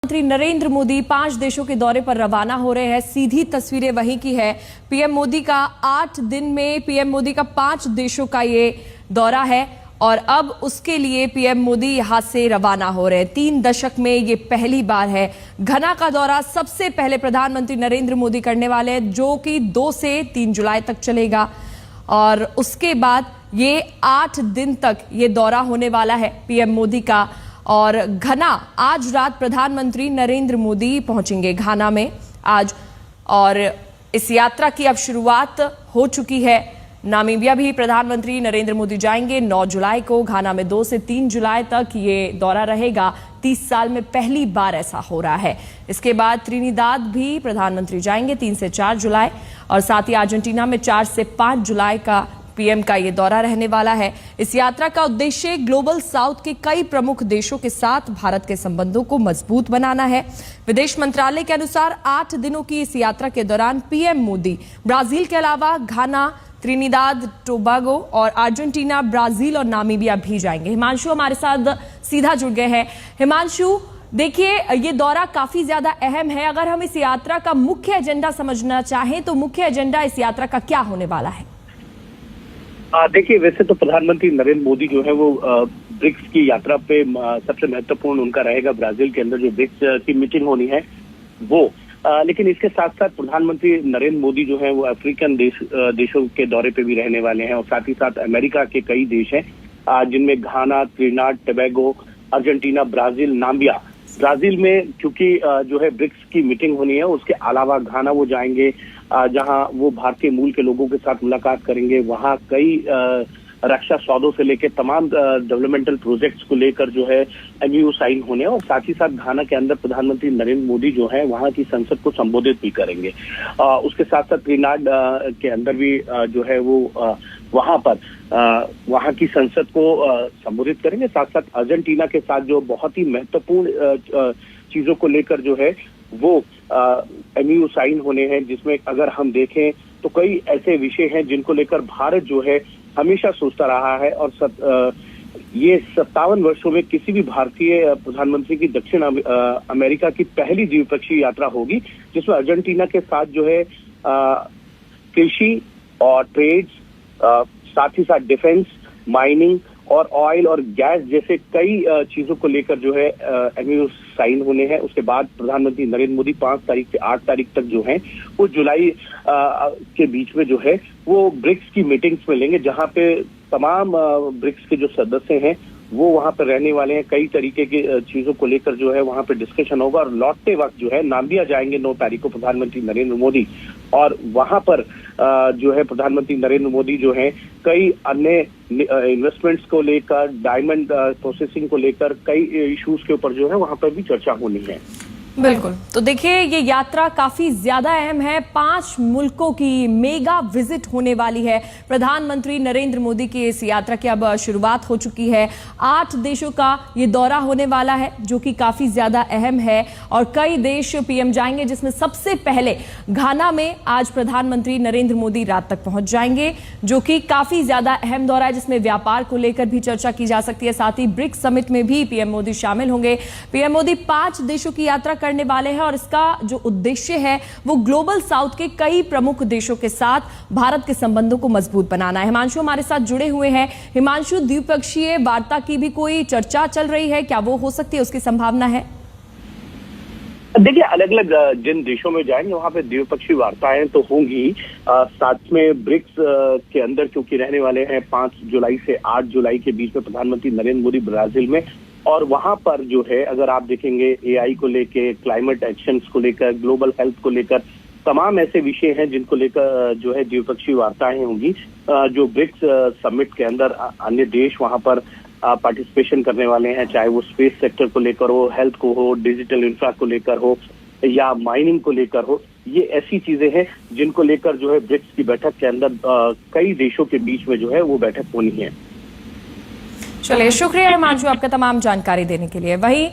प्रधानमंत्री नरेंद्र मोदी 5 देशों के दौरे पर रवाना हो रहे हैं। सीधी तस्वीरें वहीं की है। पीएम मोदी का 8 दिन में पीएम मोदी का 5 देशों का ये दौरा है और अब उसके लिए पीएम मोदी यहां से रवाना हो रहे हैं। 3 दशक में ये पहली बार है। घना का दौरा सबसे पहले प्रधानमंत्री नरेंद्र मोदी करने वाले हैं, जो कि 2 से 3 जुलाई तक चलेगा और उसके बाद ये 8 दिन तक ये दौरा होने वाला है पीएम मोदी का। और घना आज रात प्रधानमंत्री नरेंद्र मोदी पहुंचेंगे घाना में आज, और इस यात्रा की अब शुरुआत हो चुकी है। नामीबिया भी प्रधानमंत्री नरेंद्र मोदी जाएंगे 9 जुलाई को। घाना में 2 से 3 जुलाई तक ये दौरा रहेगा। 30 साल में पहली बार ऐसा हो रहा है। इसके बाद त्रिनिदाद भी प्रधानमंत्री जाएंगे 3 से 4 जुलाई, और साथ ही अर्जेंटीना में 4 से 5 जुलाई का पीएम का ये दौरा रहने वाला है। इस यात्रा का उद्देश्य ग्लोबल साउथ के कई प्रमुख देशों के साथ भारत के संबंधों को मजबूत बनाना है। विदेश मंत्रालय के अनुसार 8 दिनों की इस यात्रा के दौरान पीएम मोदी ब्राजील के अलावा घाना, त्रिनिदाद टोबागो और अर्जेंटीना, ब्राजील और नामीबिया भी जाएंगे। हिमांशु हमारे साथ सीधा जुड़ गए हैं। हिमांशु, देखिए ये दौरा काफी ज्यादा अहम है। अगर हम इस यात्रा का मुख्य एजेंडा समझना चाहें तो मुख्य एजेंडा इस यात्रा का क्या होने वाला है? देखिए, वैसे तो प्रधानमंत्री नरेंद्र मोदी जो है वो ब्रिक्स की यात्रा पे सबसे महत्वपूर्ण उनका रहेगा ब्राजील के अंदर जो ब्रिक्स की मीटिंग होनी है वो। लेकिन इसके साथ साथ प्रधानमंत्री नरेंद्र मोदी जो है वो अफ्रीकन देशों के दौरे पे भी रहने वाले हैं, और साथ ही साथ अमेरिका के कई देश हैं जिनमें Ghana, Trinidad Tobago, Argentina, Brazil, Namibia. Brazil में क्योंकि जो है ब्रिक्स की मीटिंग होनी है, उसके अलावा घाना वो जाएंगे जहां वो भारतीय मूल के लोगों के साथ मुलाकात करेंगे। वहां कई रक्षा सौदों से लेकर तमाम डेवलपमेंटल प्रोजेक्ट्स को लेकर जो है एमओयू साइन होने, और साथ ही साथ घाना के अंदर प्रधानमंत्री नरेंद्र मोदी जो है वहां की संसद को संबोधित भी करेंगे। उसके साथ साथ त्रिनिदाद के अंदर भी जो है वो वहां पर वहां की संसद को संबोधित करेंगे। साथ साथ अर्जेंटीना के साथ जो बहुत ही महत्वपूर्ण चीजों को लेकर जो है वो एमओयू साइन होने हैं, जिसमें अगर हम देखें तो कई ऐसे विषय हैं जिनको लेकर भारत जो है हमेशा सोचता रहा है। और ये 57 वर्षों में किसी भी भारतीय प्रधानमंत्री की दक्षिण अमेरिका की पहली द्विपक्षीय यात्रा होगी, जिसमें अर्जेंटीना के साथ जो है कृषि और ट्रेड, साथ ही साथ डिफेंस, माइनिंग और ऑयल और गैस जैसे कई चीजों को लेकर जो है एमओयू साइन होने हैं। उसके बाद प्रधानमंत्री नरेंद्र मोदी 5 तारीख से 8 तारीख तक जो है वो जुलाई के बीच में जो है वो ब्रिक्स की मीटिंग्स में लेंगे, जहां पे तमाम ब्रिक्स के जो सदस्य हैं वो वहां पर रहने वाले हैं। कई तरीके की चीजों को लेकर जो है वहां पर डिस्कशन होगा, और लौटते वक्त जो है नामीबिया जाएंगे 9 तारीख को प्रधानमंत्री नरेंद्र मोदी, और वहां पर जो है प्रधानमंत्री नरेंद्र मोदी जो है कई अन्य इन्वेस्टमेंट्स को लेकर, डायमंड प्रोसेसिंग को लेकर कई इश्यूज के ऊपर जो है वहां पर भी चर्चा होनी है। बिल्कुल। तो देखिए ये यात्रा काफी ज्यादा अहम है। 5 मुल्कों की मेगा विजिट होने वाली है। प्रधानमंत्री नरेंद्र मोदी की इस यात्रा की अब शुरुआत हो चुकी है। 8 देशों का ये दौरा होने वाला है, जो कि काफी ज्यादा अहम है, और कई देश पीएम जाएंगे, जिसमें सबसे पहले घाना में आज प्रधानमंत्री नरेंद्र मोदी रात तक पहुंच जाएंगे, जो कि काफी ज्यादा अहम दौरा है, जिसमें व्यापार को लेकर भी चर्चा की जा सकती है। साथ ही ब्रिक्स समिट में भी पीएम मोदी शामिल होंगे। पीएम मोदी 5 देशों की यात्रा करने वाले हैं, और इसका जो उद्देश्य है वो ग्लोबल साउथ के कई प्रमुख देशों के साथ भारत के संबंधों को मजबूत बनाना है। हिमांशु हमारे साथ जुड़े हुए हैं। हिमांशु, द्विपक्षीय वार्ता की भी कोई चर्चा चल रही है क्या? वो हो सकती है, उसकी संभावना है? देखिए, अलग अलग जिन देशों में जाएंगे वहां पे द्विपक्षीय वार्ताएं तो होंगी। साथ में ब्रिक्स के अंदर क्योंकि रहने वाले हैं 5 जुलाई से 8 जुलाई के बीच में प्रधानमंत्री नरेंद्र मोदी ब्राजील में, और वहां पर जो है अगर आप देखेंगे एआई को लेके, क्लाइमेट एक्शंस को लेकर, ग्लोबल हेल्थ को लेकर तमाम ऐसे विषय हैं जिनको लेकर जो है द्विपक्षीय वार्ताएं होंगी। जो ब्रिक्स समिट के अंदर अन्य देश वहां पर पार्टिसिपेशन करने वाले हैं, चाहे वो स्पेस सेक्टर को लेकर हो, हेल्थ को हो, डिजिटल इंफ्रा को लेकर हो या माइनिंग को लेकर हो। ये ऐसी चीजें हैं जिनको लेकर जो है ब्रिक्स की बैठक के अंदर कई देशों के बीच में जो है वो बैठक होनी है। चलिए, शुक्रिया हिमांशु आपका तमाम जानकारी देने के लिए। वहीं